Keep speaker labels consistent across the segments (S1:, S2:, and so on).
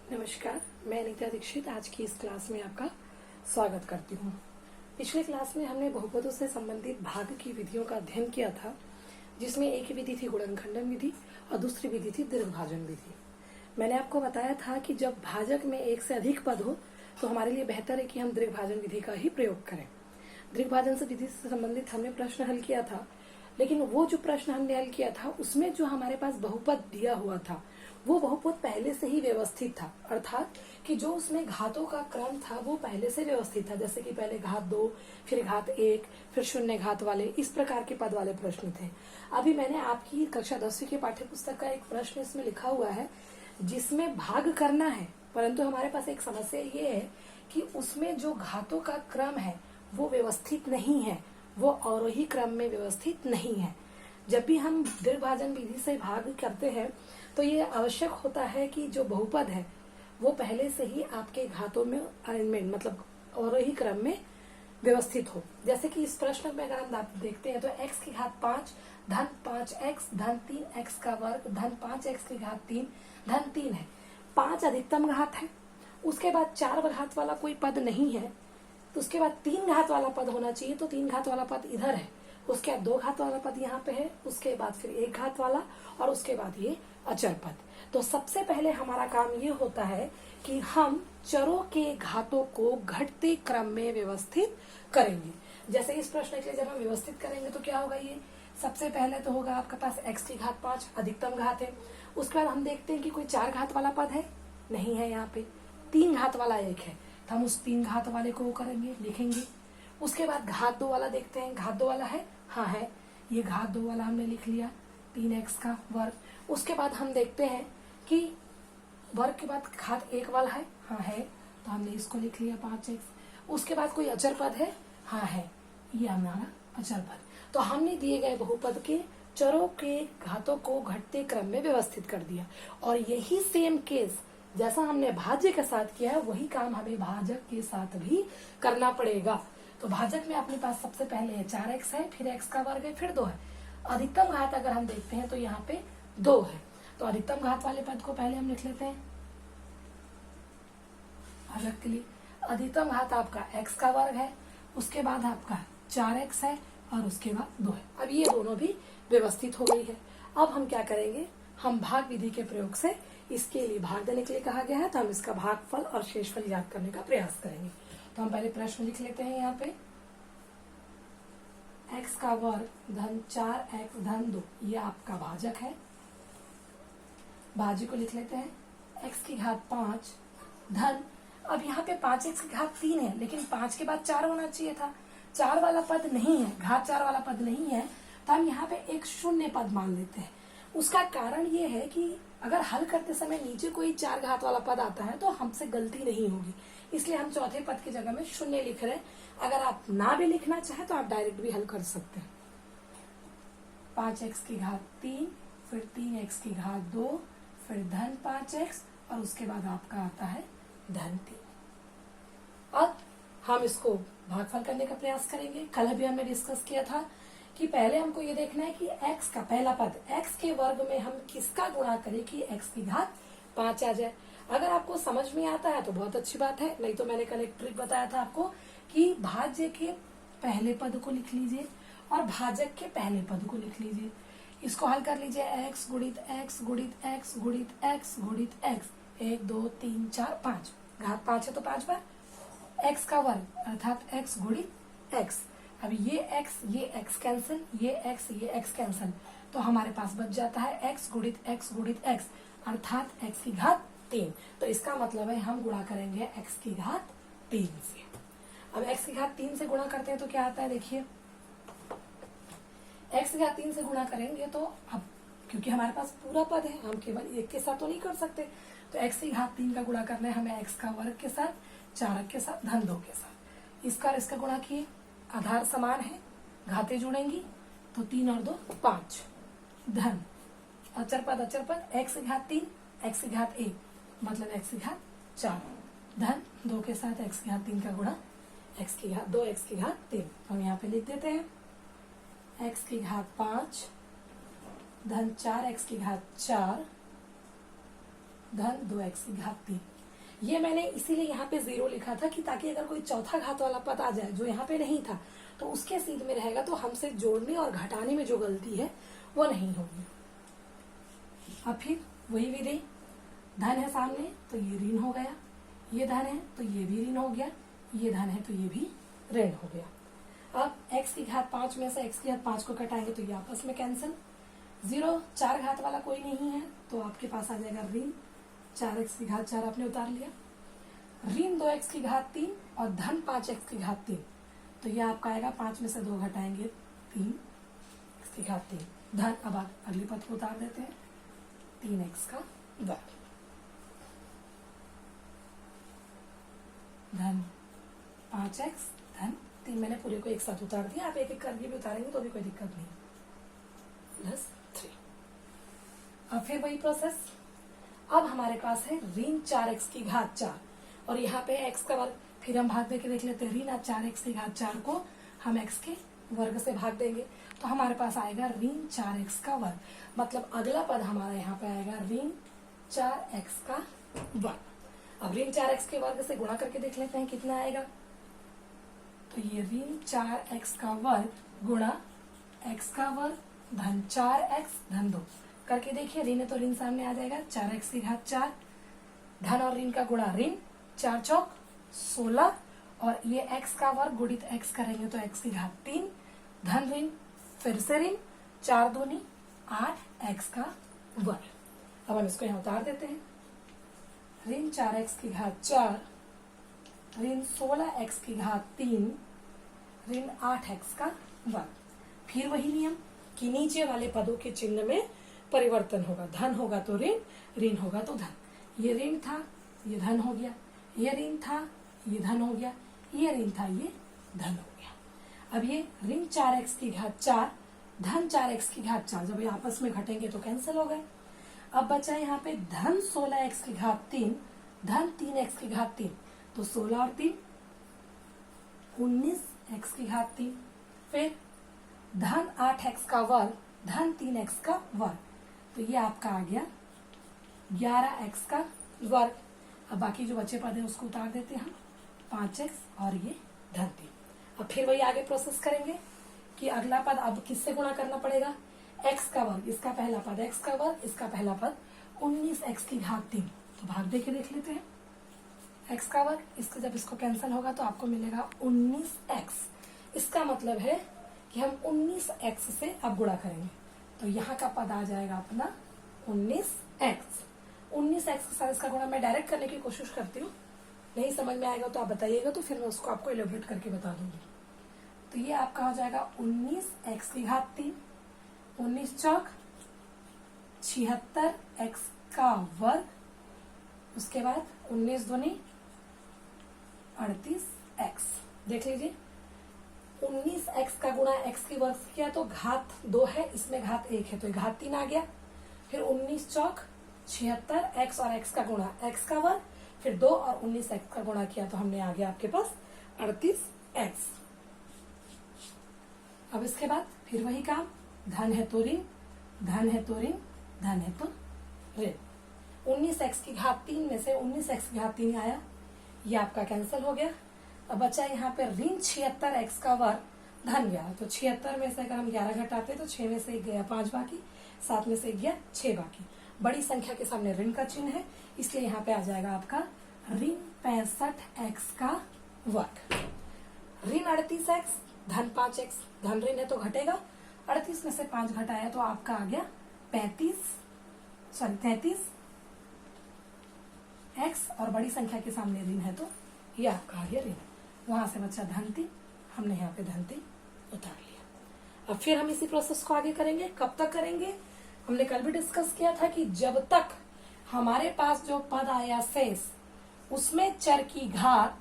S1: नमस्कार, मैं अनीता दीक्षित आज की इस क्लास में आपका स्वागत करती हूँ। पिछले क्लास में हमने बहुपदों से संबंधित भाग की विधियों का अध्ययन किया था, जिसमें एक विधि थी गुणनखंडन विधि और दूसरी विधि थी दीर्घभाजन विधि। मैंने आपको बताया था कि जब भाजक में एक से अधिक पद हो तो हमारे लिए बेहतर है कि हम दीर्घभाजन विधि का ही प्रयोग करें। दीर्घभाजन से विधि से संबंधित हमने प्रश्न हल किया था, लेकिन वो जो प्रश्न हमने हल किया था उसमें जो हमारे पास बहुपद दिया हुआ था वो बहुपद पहले से ही व्यवस्थित था, अर्थात कि जो उसमें घातों का क्रम था वो पहले से व्यवस्थित था। जैसे कि पहले घात 2, फिर घात 1, फिर शून्य घात वाले, इस प्रकार के पद वाले प्रश्न थे। अभी मैंने आपकी कक्षा 10वीं के पाठ्य पुस्तक का एक प्रश्न इसमें लिखा हुआ है जिसमें भाग करना है, परंतु हमारे पास एक समस्या ये है कि उसमें जो घातों का क्रम है वो व्यवस्थित नहीं है, वो अवरोही क्रम में व्यवस्थित नहीं है। जब भी हम दीर्घभाजन विधि से भाग करते हैं तो ये आवश्यक होता है कि जो बहुपद है वो पहले से ही आपके घातों में अरेंजमेंट मतलब अवरोही क्रम में व्यवस्थित हो। जैसे कि इस प्रश्न में अगर हम देखते हैं तो x की घात 5 धन 5x धन 3x का वर्ग धन 5x की घात 3 धन 3 है। 5 अधिकतम घात है, उसके बाद 4 घात वाला कोई पद नहीं है, तो उसके बाद 3 घात वाला पद होना चाहिए, तो 3 घात वाला पद इधर है, उसके बाद 2 घात वाला पद यहाँ पे है, उसके बाद फिर 1 घात वाला और उसके बाद ये अचर पद। तो सबसे पहले हमारा काम ये होता है कि हम चरों के घातों को घटते क्रम में व्यवस्थित करेंगे। जैसे इस प्रश्न के लिए जब हम व्यवस्थित करेंगे तो क्या होगा, ये सबसे पहले तो होगा आपके पास x की घात 5 अधिकतम घात है। उसके बाद हम देखते हैं कि कोई 4 घात वाला पद है, नहीं है, यहाँ पे 3 घात वाला एक है, तो हम उस 3 घात वाले को करेंगे, लिखेंगे। उसके बाद घात 2 वाला देखते हैं, घात 2 वाला है, हाँ है, ये घात 2 वाला हमने लिख लिया, 3x का वर्ग। उसके बाद हम देखते हैं कि वर्ग के बाद घात 1 वाला है, हाँ है, तो हमने इसको लिख लिया 5x। उसके बाद कोई अचर पद है, हाँ है, ये हमारा अचर पद। तो हमने दिए गए बहुपद के चरों के घातों को घटते क्रम में व्यवस्थित कर दिया। और यही सेम केस जैसा हमने भाज्य के साथ किया है वही काम हमें भाजक के साथ भी करना पड़ेगा। तो भाजक में अपने पास सबसे पहले 4x है, फिर x का वर्ग है, फिर 2 है। अधिकतम घात अगर हम देखते हैं तो यहाँ पे 2 है, तो अधिकतम घात वाले पद को पहले हम लिख लेते हैं भाजक के लिए। अधिकतम घात आपका x का वर्ग है, उसके बाद आपका 4x है और उसके बाद 2 है। अब ये दोनों भी व्यवस्थित हो गई है। अब हम क्या करेंगे, हम भाग विधि के प्रयोग से इसके लिए भाग देने के लिए कहा गया है, तो हम इसका भागफल और शेषफल याद करने का प्रयास करेंगे। तो हम पहले प्रश्न लिख लेते हैं यहाँ पे, x का वर्ग धन 4x धन 2, ये आपका भाजक है। भाज्य को लिख लेते हैं x की घात 5 धन, अब यहाँ पे 5x की घात 3 है, लेकिन 5 के बाद 4 होना चाहिए था, 4 वाला पद नहीं है, घात 4 वाला पद नहीं है, तो हम यहाँ पे एक शून्य पद मान लेते हैं। उसका कारण ये है कि अगर हल करते समय नीचे कोई 4 घात वाला पद आता है तो हमसे गलती नहीं होगी, इसलिए हम चौथे पद की जगह में शून्य लिख रहे हैं। अगर आप ना भी लिखना चाहे तो आप डायरेक्ट भी हल कर सकते हैं। 5x की घात 3, फिर 3x की घात 2, फिर धन 5x और उसके बाद आपका आता है धन 3। अब हम इसको भागफल करने का प्रयास करेंगे। कल भी हमने डिस्कस किया था कि पहले हमको ये देखना है कि x का पहला पद x के वर्ग में हम किसका गुणा करें कि x की घात 5 आ जाए। अगर आपको समझ में आता है तो बहुत अच्छी बात है, नहीं तो मैंने कल एक ट्रिक बताया था आपको कि भाज्य के पहले पद को लिख लीजिए और भाजक के पहले पद को लिख लीजिए। इसको हल कर लीजिए, x गुणित x गुणित x गुणित x गुणित x, 1 2 3 4 5, घात 5 है तो 5 बार x का वर्ग अर्थात x गुणित x। अब ये x कैंसिल, ये x कैंसिल, तो हमारे पास बच जाता है x गुणित x अर्थात x की घात 3। तो इसका मतलब है हम गुणा करेंगे x की घात 3 से। अब x की घात 3 से गुणा करते हैं तो क्या आता है, देखिए x की घात 3 से गुणा करेंगे तो अब क्योंकि हमारे पास पूरा पद है, हम केवल एक के साथ तो नहीं कर सकते, तो x की घात 3 का गुणा करना है हमें x का वर्ग के साथ, 4 के साथ, धन 2 के साथ। इसका गुणा किए, आधार समान है, घाते जुड़ेंगी तो 3 और 2 5, धन अचर पद x की घात 3, x की घात 1 मतलब x की घात 4, धन 2 के साथ x की घात 3 का गुणा x की घात 2 x की घात 3। हम यहाँ पे लिख देते हैं x की घात 5 धन 4x की घात 4 धन 2x की घात 3। ये मैंने इसीलिए यहाँ पे 0 लिखा था कि ताकि अगर कोई चौथा घात वाला पद आ जाए जो यहाँ पे नहीं था तो उसके सीध में रहेगा, तो हमसे जोड़ने और घटाने में जो गलती है वो नहीं होगी। अब फिर वही विधि, धन है सामने तो ये ऋण हो गया, ये धन है तो ये भी ऋण हो गया, ये धन है तो ये भी ऋण हो गया। अब x की घात 5 में से x की घात 5 को कटाएंगे तो ये आपस में कैंसिल। 0 4 घात वाला कोई नहीं है तो आपके पास आ जाएगा ऋण 4x की घात 4 आपने उतार लिया, ऋण 2x की घात 3 और धन 5x की घात 3, तो ये आपका आएगा 5 में से 2 घटाएंगे 3x की घात 3 धन। अब आप अगली पद को उतार देते हैं 3x का वर्ग धन 5x धन 3। मैंने पूरे को एक साथ उतार दिया, आप एक एक करके भी उतारेंगे तो भी कोई दिक्कत नहीं, प्लस 3। अब फिर वही प्रोसेस, अब हमारे पास है ऋण 4x की घात 4 और यहाँ पे x का वर्ग, फिर हम भाग देके देख लेते हैं। ऋण 4x की घात 4 को हम x के वर्ग से भाग देंगे तो हमारे पास आएगा ऋण 4x का वर्ग, मतलब अगला पद हमारा यहाँ पे आएगा ऋण 4x का वर्ग। अब ऋण 4x के वर्ग से गुणा करके देख लेते हैं कितना आएगा, तो ये ऋण 4x का वर्ग गुणा x का वर्ग धन 4x धन 2 करके देखिए, ऋण है तो ऋण सामने आ जाएगा 4x की घात 4 धन और ऋण का गुणा ऋण 4 चौक 16 और ये x का वर्ग गुणित x करेंगे तो x की घात 3 धन ऋण फिर से ऋण 4 दूनी 8 x का वर्ग। अब हम इसको यहाँ उतार देते हैं, ऋण 4x की घात 4 ऋण 16x की घात 3 ऋण 8x का वर्ग। फिर वही नियम कि नीचे वाले पदों के चिन्ह में परिवर्तन होगा, धन होगा तो ऋण, ऋण होगा तो धन। ये ऋण था ये धन हो गया, ये ऋण था ये धन हो गया, ये ऋण था ये धन हो गया। अब ये ऋण 4x की घात 4 धन 4x की घात 4 जब ये आपस में घटेंगे तो कैंसिल हो गए। अब बचा यहाँ पे धन 16x की घात 3 धन 3x की घात 3, तो 16 और 3 19x की घात 3, फिर धन 8x का वर्ग धन 3x का वर्ग, तो ये आपका आ गया 11x का वर्ग। अब बाकी जो बचे पद है उसको उतार देते हैं हम 5x और ये धन 3। अब फिर वही आगे प्रोसेस करेंगे कि अगला पद अब किससे गुणा करना पड़ेगा, x का वर्ग, इसका पहला पद x का वर्ग, इसका पहला पद 19x की घात 3, तो भाग दे के देख लेते हैं x का वर्ग, इसका जब इसको कैंसिल होगा तो आपको मिलेगा 19x। इसका मतलब है कि हम 19x से अब गुणा करेंगे तो यहाँ का पद आ जाएगा अपना 19x। 19x के साथ इसका गुणा मैं डायरेक्ट करने की कोशिश करती हूँ, नहीं समझ में आएगा तो आप बताइएगा तो फिर मैं उसको आपको एलिब्रेट करके बता दूंगी। तो ये आपका हो जाएगा 19x की घात 3, 19 चौक 76x का वर्ग, उसके बाद 19 दूनी 38x। देख लीजिए 19x का गुणा x की वर्ग से किया तो घात 2 है, इसमें घात 1 है तो घात 3 आ गया, फिर 19 चौक 76x और x का गुणा x का वर्ग, फिर 2 और 19x का गुणा किया तो हमने आ गया आपके पास 38x। अब इसके बाद फिर वही काम, धन है तो ऋण, धन है तो ऋण, धन है तो ऋण। 19x की घात 3 में से 19x की घात 3 आया, ये आपका कैंसिल हो गया। अब बचा यहाँ पे ऋण 76x का वर्ग धन 11, तो 76 में से अगर हम 11 घटाते तो 6 में से 1 गया 5 बाकी, 7 में से 1 गया 6 बाकी। बड़ी संख्या के सामने ऋण का चिन्ह है इसलिए यहाँ पे आ जाएगा आपका ऋण 65x का वर्ग। ऋण 38x धन 5x, धन ऋण है तो घटेगा, 38 में से 5 घटाया तो आपका आ गया 33x और बड़ी संख्या के सामने ऋण है तो ये आपका आ गया ऋण। वहां से बचा धन 3, हमने यहाँ पे धन 3 उतार लिया। अब फिर हम इसी प्रोसेस को आगे करेंगे, कब तक करेंगे, हमने कल भी डिस्कस किया था कि जब तक हमारे पास जो पद आया शेष उसमें चर की घात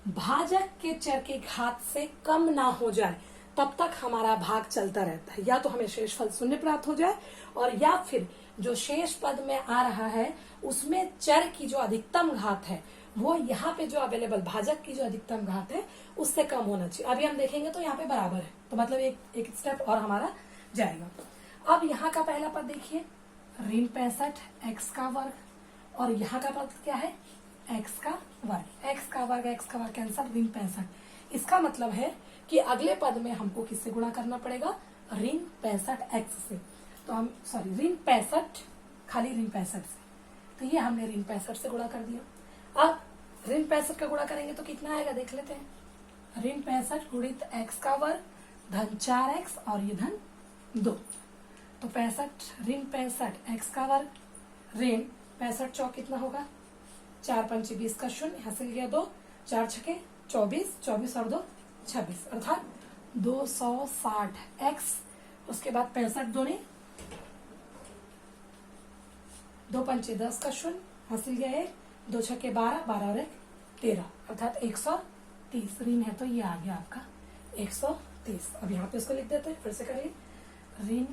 S1: भाजक के चर के घात से कम ना हो जाए तब तक हमारा भाग चलता रहता है, या तो हमें शेष फल शून्य प्राप्त हो जाए और या फिर जो शेष पद में आ रहा है उसमें चर की जो अधिकतम घात है वो यहाँ पे जो अवेलेबल भाजक की जो अधिकतम घात है उससे कम होना चाहिए। अभी हम देखेंगे तो यहाँ पे बराबर है तो मतलब एक स्टेप और हमारा जाएगा। अब यहाँ का पहला पद देखिए ऋण 65x का वर्ग और यहाँ का पद क्या है एक्स का वर्ग, एक्स का वर्ग कैंसल, ऋण 65। इसका मतलब है कि अगले पद में हमको किससे गुणा करना पड़ेगा, ऋण 65 एक्स से। तो हम ऋण 65, खाली ऋण 65 से, तो ये हमने ऋण 65 से गुणा कर दिया। अब ऋण 65 का गुणा करेंगे तो कितना आएगा देख लेते हैं। ऋण 65 गुणित एक्स का वर्ग धन 4x और ये धन 2, तो 65 ऋण 65 एक्स का वर्ग ऋण 65 चौक कितना होगा, 4 पंचे 20 का शून्य, यहाँ से गया 2, 4 छके 24, 24 और 2 26, अर्थात 260 एक्स। उसके बाद 65 दूनी 2 पंचे 10 का शून्य, हासिल गया 1, 2 छके 12, 12 और 1 13, अर्थात 130 ऋण है, तो ये आ गया आपका 130। अब यहाँ पे इसको लिख देते हैं, फिर से करिए। ऋण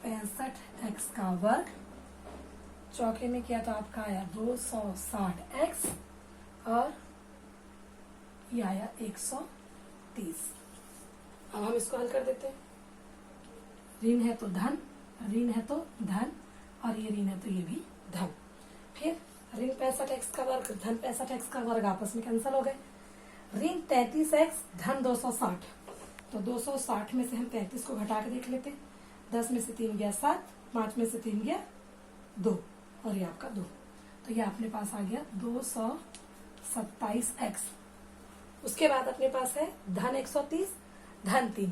S1: 65 एक्स का वर्ग चौके में किया तो आपका आया 260 एक्स और ये आया 130। अब हम इसको हल कर देते हैं। ऋण है तो धन, ऋण है तो धन और ये ऋण है तो ये भी धन। फिर ऋण 65 एक्स का वर्ग धन 65 एक्स का वर्ग आपस में कैंसिल हो गए। ऋण 33 एक्स धन 260, तो 260 में से हम 33 को घटा के देख लेते हैं। 10 में से 3 गया 7, 5 में से 3 गया 2 और ये आपका 2, तो ये अपने पास आ गया 227 एक्स। उसके बाद अपने पास है धन 130 धन 3,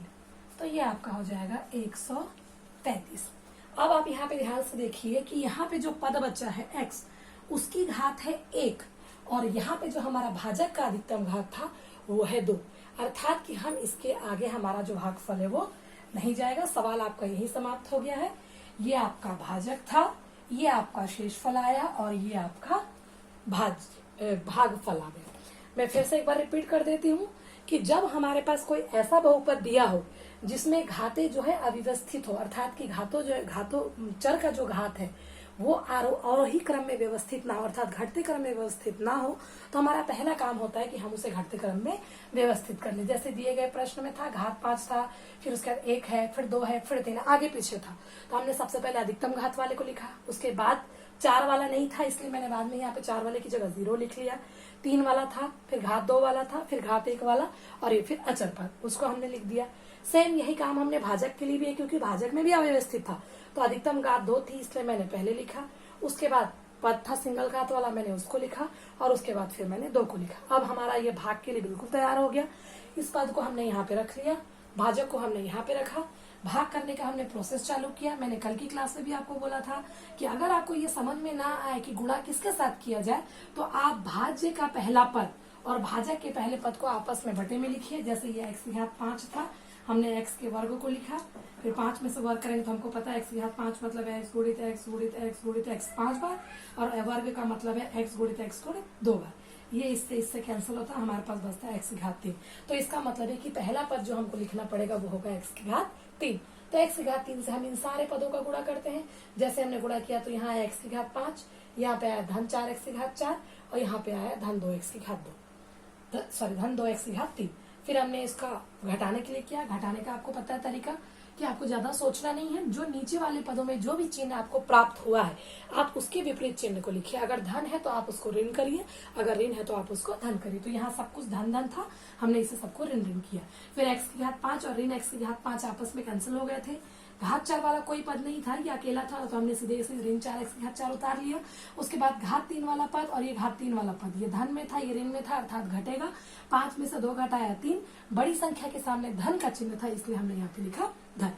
S1: तो ये आपका हो जाएगा 133। अब आप यहाँ पे ध्यान से देखिए कि यहाँ पे जो पद बचा है x, उसकी घात है 1 और यहाँ पे जो हमारा भाजक का अधिकतम घात था वो है 2, अर्थात कि हम इसके आगे हमारा जो भागफल है वो नहीं जाएगा। सवाल आपका यही समाप्त हो गया है। ये आपका भाजक था, ये आपका शेषफल आया और ये आपका भागफल आ गया। मैं फिर से एक बार रिपीट कर देती हूँ कि जब हमारे पास कोई ऐसा बहुपद दिया हो जिसमें घाते जो है अव्यवस्थित हो, अर्थात कि घातों चर का जो घात है वो आरोही क्रम में व्यवस्थित ना हो, अर्थात घटते क्रम में व्यवस्थित ना हो, तो हमारा पहला काम होता है कि हम उसे घटते क्रम में व्यवस्थित कर ले। जैसे दिए गए प्रश्न में था घात 5 था, फिर उसके बाद 1 है, फिर 2 है, फिर 3 आगे पीछे था, तो हमने सबसे पहले अधिकतम घात वाले को लिखा। उसके बाद 4 वाला नहीं था, इसलिए मैंने बाद में यहाँ पे 4 वाले की जगह 0 लिख लिया। 3 वाला था, फिर घात 2 वाला था, फिर घात 1 वाला और ये फिर अचर पद, उसको हमने लिख दिया। सेम यही काम हमने भाजक के लिए भी है, क्योंकि भाजक में भी अव्यवस्थित था, तो अधिकतम घात 2 थी इसलिए मैंने पहले लिखा। उसके बाद पद था सिंगल घात वाला, मैंने उसको लिखा और उसके बाद फिर मैंने 2 को लिखा। अब हमारा ये भाग के लिए बिल्कुल तैयार हो गया। इस पद को हमने यहाँ पे रख लिया, भाजक को हमने यहाँ पे रखा, भाग करने का हमने प्रोसेस चालू किया। मैंने कल की क्लास में भी आपको बोला था कि अगर आपको ये समझ में ना आए कि गुणा किसके साथ किया जाए, तो आप भाज्य का पहला पद और भाजक के पहले पद को आपस में बटे में लिखिए। जैसे ये x की घात 5 था, हमने x के वर्ग को लिखा, फिर 5 में से वर्ग करेंगे तो हमको पता है x की घात 5 मतलब है x गुणित x गुणित x गुणित x 5 बार, और वर्ग का मतलब है x गुणित x गुणित 2 बार। ये इससे कैंसिल होता है, हमारे पास बचता है x की घात 3। तो इसका मतलब है कि पहला पद जो हमको लिखना पड़ेगा वो होगा x की घात 3। तो x की घात 3 से हम इन सारे पदों का गुणा करते हैं। जैसे हमने गुणा किया तो यहाँ आया x की घात 5, यहाँ पे आया धन 4x की घात 4 और यहाँ पे आया धन 2x की घात 2, धन 2x की घात 3। फिर हमने इसका घटाने के लिए किया। घटाने का आपको पता है तरीका कि आपको ज्यादा सोचना नहीं है, जो नीचे वाले पदों में जो भी चिन्ह आपको प्राप्त हुआ है आप उसके विपरीत चिन्ह को लिखिए। अगर धन है तो आप उसको ऋण करिए, अगर ऋण है तो आप उसको धन करिए। तो यहाँ सब कुछ धन धन था, हमने इसे सबको ऋण ऋण किया। फिर x की घात 5 और ऋण x की घात 5 आपस में कैंसिल हो गए थे। घात 4 वाला कोई पद नहीं था, ये अकेला था, तो हमने सीधे से ऋण 4x की घात 4 उतार लिया। उसके बाद घात 3 वाला पद और ये घात 3 वाला पद, ये धन में था ये ऋण में था, अर्थात घटेगा। 5 में से 2 घटाया 3, बड़ी संख्या के सामने धन का चिन्ह था इसलिए हमने यहाँ पे लिखा धन।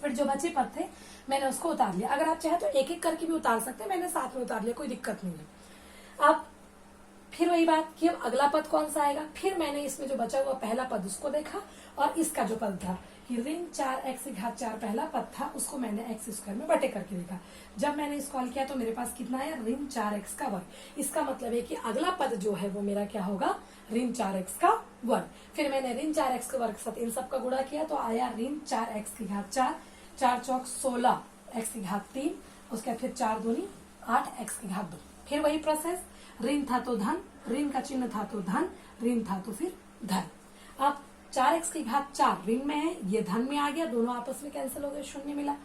S1: फिर जो बचे पद थे मैंने उसको उतार लिया। अगर आप चाहे तो एक एक करके भी उतार सकते हैं, मैंने साथ में उतार लिया, कोई दिक्कत नहीं है। अब फिर वही बात कि अब अगला पद कौन सा आएगा। फिर मैंने इसमें जो बचा हुआ पहला पद उसको देखा और इसका जो पद था कि ऋण 4x की घात 4 पहला पद था, उसको मैंने x स्क्वायर में बटे करके देखा। जब मैंने इसको हल किया तो मेरे पास कितना आया, ऋण 4x का वर्ग। इसका मतलब है कि अगला पद जो है वो मेरा क्या होगा, ऋण 4x का वर्ग। फिर मैंने ऋण 4x के वर्ग के साथ इन सब का गुणा किया तो आया ऋण 4x की घात 4, 4 चौक 16 x की घात 3, उसके बाद फिर 4 दूनी 8 x की घात 2। फिर वही प्रोसेस, ऋण था तो धन, ऋण का चिन्ह था तो धन, ऋण था तो फिर धन। अब 4x की घात 4 ऋण में है, ये धन में आ गया, दोनों आपस में कैंसिल हो गए, शून्य मिला।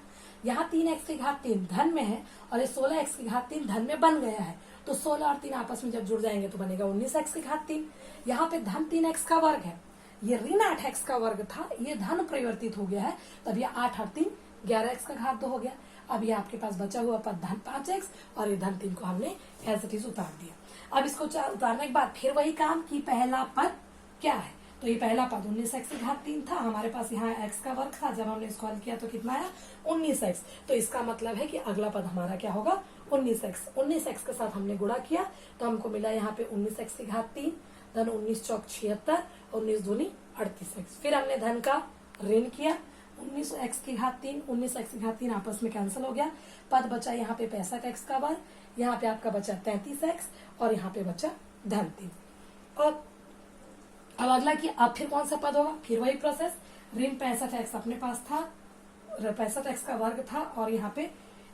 S1: यहाँ 3x की घात 3 धन में है और ये 16x की घात 3 धन में बन गया है, तो 16 और 3 आपस में जब जुड़ जाएंगे तो बनेगा 19x की घात 3। यहाँ पे धन 3x का वर्ग है, ये ऋण 8x का वर्ग था, ये धन परिवर्तित हो गया है, तब ये 8 और 3 11x का घात 2 हो गया। अब ये आपके पास बचा हुआ पद धन 5x और ये धन 3 को हमने एज इट इज उतार दिया। अब इसको उतारने के बाद फिर वही काम कि पहला पद क्या है, तो ये पहला पद 19x की घात 3 था, हमारे पास यहाँ x का वर्ग था, जब हमने इसको हल किया तो कितना आया 19x, तो इसका मतलब है कि अगला पद हमारा क्या होगा 19x। 19x के साथ हमने गुणा किया तो हमको मिला यहाँ पे 19x की घात 3 धन 19 चौक 76 और 19 दूनी 38x। फिर हमने धन का ऋण किया 19x की घात 3, 19x की घात 3 आपस में कैंसिल हो गया, पद बचा यहाँ पे 65x का वर्ग, यहाँ पे आपका बचा 33x और यहाँ पे बचा धन 3। और अब अगला कि अब फिर कौन सा पद होगा, फिर वही प्रोसेस, ऋण 65x अपने पास था, 65x का वर्ग था और यहाँ पे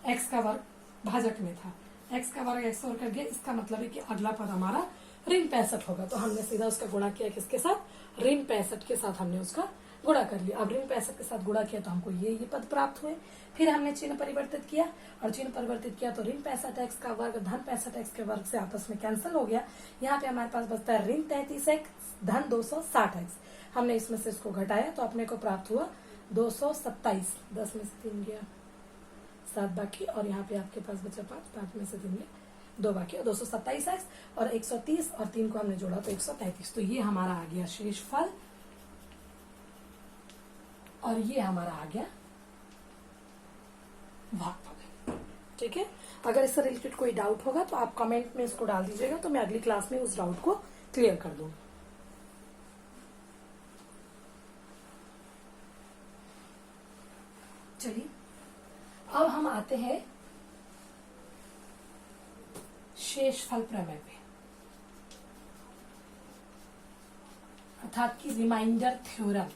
S1: x का वर्ग भाजक में था, x का वर्ग x वर्ग कर गया, इसका मतलब है कि अगला पद हमारा ऋण 65 होगा। तो हमने सीधा उसका गुणा किया किसके साथ, ऋण 65 के साथ हमने उसका गुणा कर लिया। अब ऋण 65 के साथ गुणा किया तो हमको ये पद प्राप्त हुए। फिर हमने चिन्ह परिवर्तित किया और चिन्ह परिवर्तित किया तो ऋण 65x का वर्ग धन 65x के वर्ग से आपस में कैंसिल हो गया। यहाँ पे हमारे पास बचता है ऋण 33x धन 260x। हमने इसमें से इसको घटाया तो अपने को प्राप्त हुआ 227, 10 में से 3 गया 7 बाकी, और यहाँ पे आपके पास बचा 5 में से 3 गया 2 बाकी, 227x और 130 और 3 को हमने जोड़ा तो 133। तो ये हमारा आ गया शेषफल और ये हमारा आ गया भागफल। ठीक है, अगर इससे रिलेटेड कोई डाउट होगा तो आप कमेंट में इसको डाल दीजिएगा, तो मैं अगली क्लास में उस डाउट को क्लियर कर दूंगी। चलिए अब हम आते हैं शेषफल प्रमेय पे, अर्थात की रिमाइंडर थ्योरम।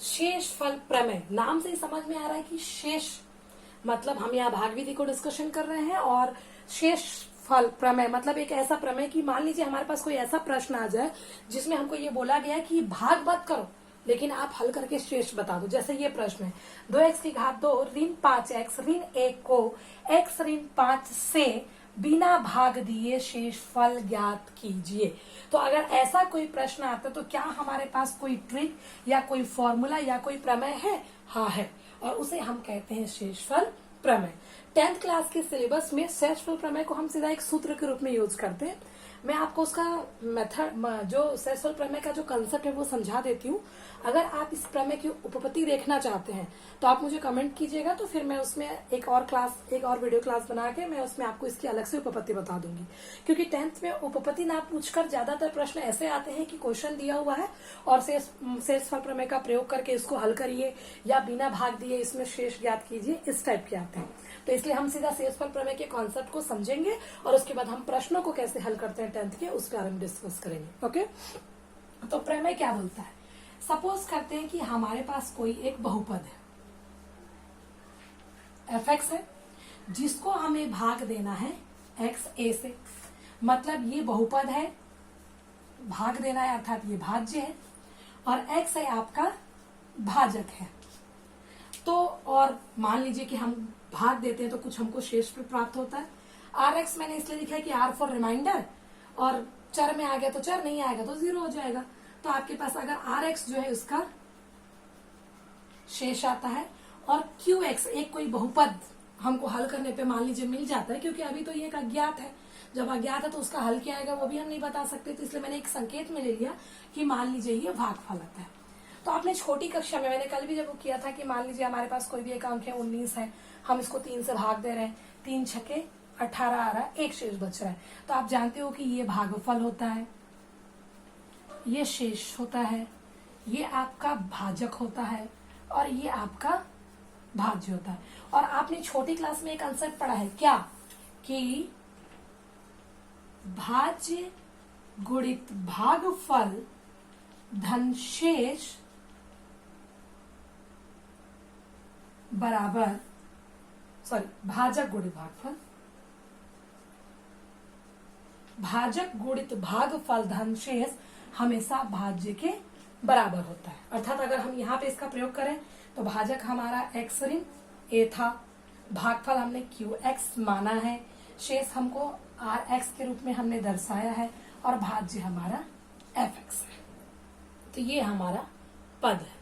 S1: शेषफल प्रमेय नाम से ही समझ में आ रहा है कि शेष मतलब हम यहाँ भाग विधि को डिस्कशन कर रहे हैं, और शेषफल प्रमेय मतलब एक ऐसा प्रमेय कि मान लीजिए हमारे पास कोई ऐसा प्रश्न आ जाए जिसमें हमको ये बोला गया कि भाग मत करो लेकिन आप हल करके शेष बता दो। जैसे ये प्रश्न है 2x की घात 2 ऋण 5x ऋण 1 को x ऋण 5 से बिना भाग दिए शेषफल ज्ञात कीजिए। तो अगर ऐसा कोई प्रश्न आता तो क्या हमारे पास कोई ट्रिक या कोई फॉर्मूला या कोई प्रमेय है? हाँ है, और उसे हम कहते हैं शेषफल प्रमेय। 10th क्लास के सिलेबस में शेषफल प्रमेय को हम सीधा एक सूत्र के रूप में यूज करते हैं। मैं आपको उसका मेथड जो शेषफल प्रमेय का जो कंसेप्ट है वो समझा देती हूँ। अगर आप इस प्रमेय की उपपत्ति देखना चाहते हैं तो आप मुझे कमेंट कीजिएगा, तो फिर मैं उसमें एक और वीडियो क्लास बना के मैं उसमें आपको इसकी अलग से उपपत्ति बता दूंगी। क्योंकि 10th में उपपत्ति ना पूछकर ज्यादातर प्रश्न ऐसे आते हैं कि क्वेश्चन दिया हुआ है और शेषफल प्रमेय का प्रयोग करके इसको हल करिए या बिना भाग दिए इसमें शेष ज्ञात कीजिए, इस टाइप के आते हैं। तो इसलिए हम सीधा शेषफल प्रमेय के कॉन्सेप्ट को समझेंगे और उसके बाद हम प्रश्नों को कैसे हल करते हैं 10th के, उस बारे में डिस्कस करेंगे। ओके, तो प्रमेय क्या बोलता है? सपोज करते हैं कि हमारे पास कोई एक बहुपद है f(x) है, जिसको हमें भाग देना है x a से। मतलब ये बहुपद है, भाग देना है अर्थात ये भाज्य है, और x है आपका भाजक है। तो और मान लीजिए कि हम भाग देते हैं तो कुछ हमको शेष प्राप्त होता है। rx मैंने इसलिए लिखा है कि r फॉर रिमाइंडर, और चर में आ गया तो चर, नहीं आएगा तो 0 हो जाएगा। तो आपके पास अगर rx जो है उसका शेष आता है और qx एक कोई बहुपद हमको हल करने पे मान लीजिए मिल जाता है, क्योंकि अभी तो ये एक अज्ञात है, जब अज्ञात है तो उसका हल क्या आएगा वो भी हम नहीं बता सकते, तो इसलिए मैंने एक संकेत में ले लिया कि मान लीजिए ये भागफल आता है। तो आपने छोटी कक्षा में, मैंने कल भी जब वो किया था कि मान लीजिए हमारे पास कोई भी एक अंक है 19 है, हम इसको 3 से भाग दे रहे हैं, 3 छक्के 18 आ रहा है, एक शेष बच रहा है। तो आप जानते हो कि ये भागफल होता है, ये शेष होता है, ये आपका भाजक होता है और ये आपका भाज्य होता है। और आपने छोटी क्लास में एक कंसेप्ट पढ़ा है क्या, कि भाज्य गुणित भागफल धन शेष बराबर, भाजक गुणित भागफल, भाजक गुणित भागफल धन शेष हमेशा भाज्य के बराबर होता है। अर्थात अगर हम यहाँ पे इसका प्रयोग करें तो भाजक हमारा x ऋण a था, भागफल हमने qx माना है, शेष हमको rx के रूप में हमने दर्शाया है और भाज्य हमारा fx है। तो ये हमारा पद है।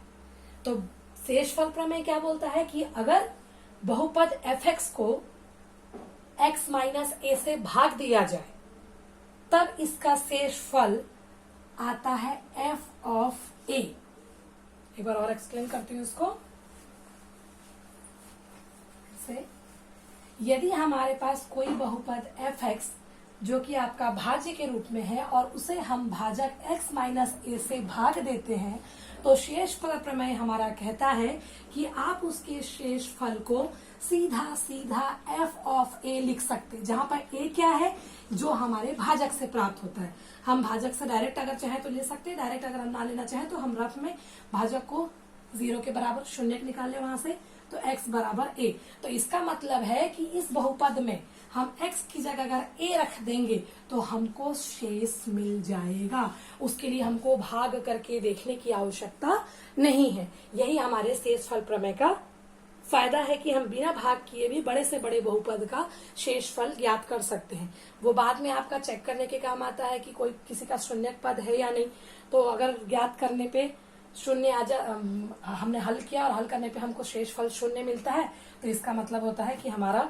S1: तो शेषफल प्रमेय क्या बोलता है कि अगर बहुपद fx को x माइनस a से भाग दिया जाए तब इसका शेषफल आता है f ऑफ a। एक बार और एक्सप्लेन करती हूँ इसको से। यदि हमारे पास कोई बहुपद fx जो कि आपका भाज्य के रूप में है और उसे हम भाजक x माइनस a से भाग देते हैं तो शेषफल प्रमेय हमारा कहता है कि आप उसके शेषफल को सीधा सीधा f ऑफ a लिख सकते हैं, जहां पर a क्या है, जो हमारे भाजक से प्राप्त होता है। हम भाजक से डायरेक्ट अगर चाहे तो ले सकते हैं, डायरेक्ट अगर हम ना लेना चाहे तो हम रफ में भाजक को 0 के बराबर शून्य निकाल ले वहां से, तो x बराबर a। तो इसका मतलब है कि इस बहुपद में हम x की जगह अगर a रख देंगे तो हमको शेष मिल जाएगा। उसके लिए हमको भाग करके देखने की आवश्यकता नहीं है। यही हमारे शेषफल प्रमेय का फायदा है कि हम बिना भाग किए भी बड़े से बड़े बहुपद का शेषफल ज्ञात कर सकते हैं। वो बाद में आपका चेक करने के काम आता है कि कोई किसी का शून्य पद है या नहीं। तो अगर ज्ञात करने पे शून्य हमने हल किया और हल करने पे हमको शेषफल शून्य मिलता है तो इसका मतलब होता है कि हमारा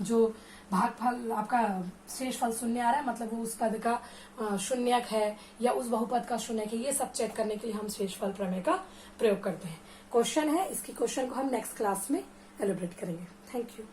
S1: जो भागफल आपका शेषफल शून्य आ रहा है, मतलब वो उस पद का शून्यक है या उस बहुपद का शून्यक है। ये सब चेक करने के लिए हम शेषफल प्रमेय का प्रयोग करते हैं। क्वेश्चन है, इसकी क्वेश्चन को हम नेक्स्ट क्लास में एलिब्रेट करेंगे। Thank you.